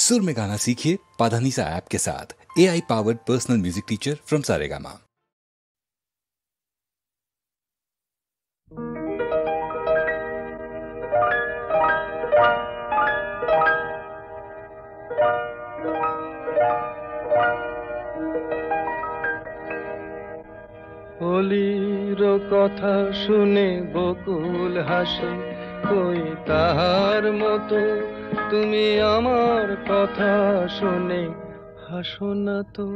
सुर में गाना सीखिए पाधानीसा ऐप के साथ। AI powered personal music teacher from Saregama. होलीर कथा शुने बकुल हाসে, কই তাহার মতো তুমি আমার কথা শুনে হাসো না তো।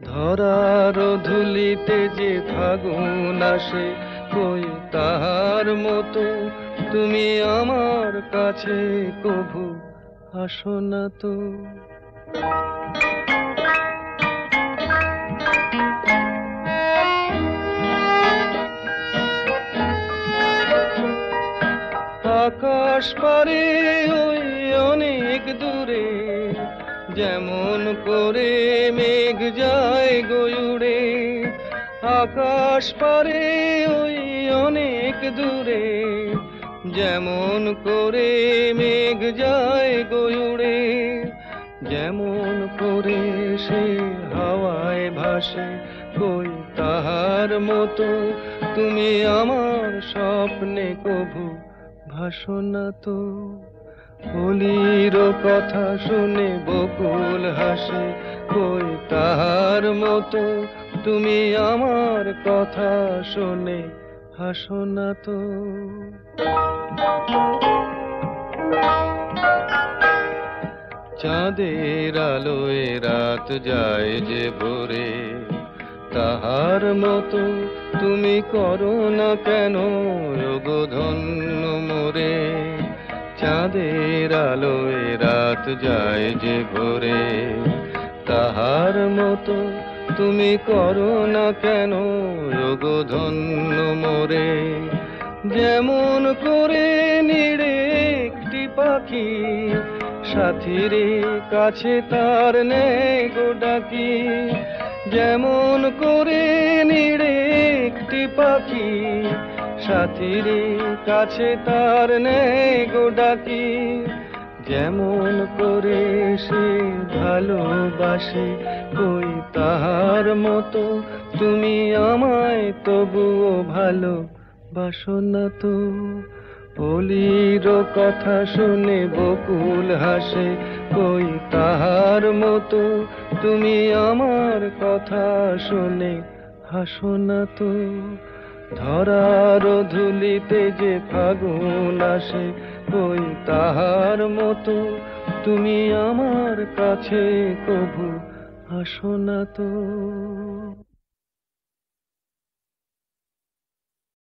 ধরার ধুলিতে যে ফাগুন আসে, কই তাহার মতো তুমি আমার কাছে কভু আসো না তো। আকাশ পারে ওই অনেক দূরে, যেমন করে মেঘ যায় গয়ুড়ে। আকাশ পারে ওই অনেক দূরে, যেমন করে মেঘ যায় গয়ুড়ে। যেমন করে সে হাওয়ায় ভাসে, কই তাহার মতো তুমি আমার স্বপ্নে কভু ভাসো না তো। হোলির কথা শুনে বকুল হাসে, কই তাহার মতো তুমি আমার কথা শুনে হাসো না তো। চাঁদের আলোয় রাত যায় যে ভোরে, তাহার মতো তুমি করো না কেন ওগো ধন্য মোরে। চাঁদের আলোয় রাত যায় যে ভোরে, তাহার মতো তুমি করো না কেন ওগো ধন্য মোরে। যেমন করে নিড়ে একটি পাখি, সাথীরে কাছে তার নেয় গো ডাকি। যেমন করে নিড়ে একটি পাখি, সাথীরে কাছে তার নেয় গো ডাকি। যেমন করে সে ভালোবাসে, কই তাহার মতো তুমি আমায় তবুও ভালোবাসো না তো। হোলির কথা শুনে বকুল হাসে, কই তাহার মতো তুমি আমার কথা শুনে হাসো না তো। ধরার ধুলিতে যে ফাগুন আসে, কই তাহার মতো তুমি আমার কাছে কভু হাসো না তো।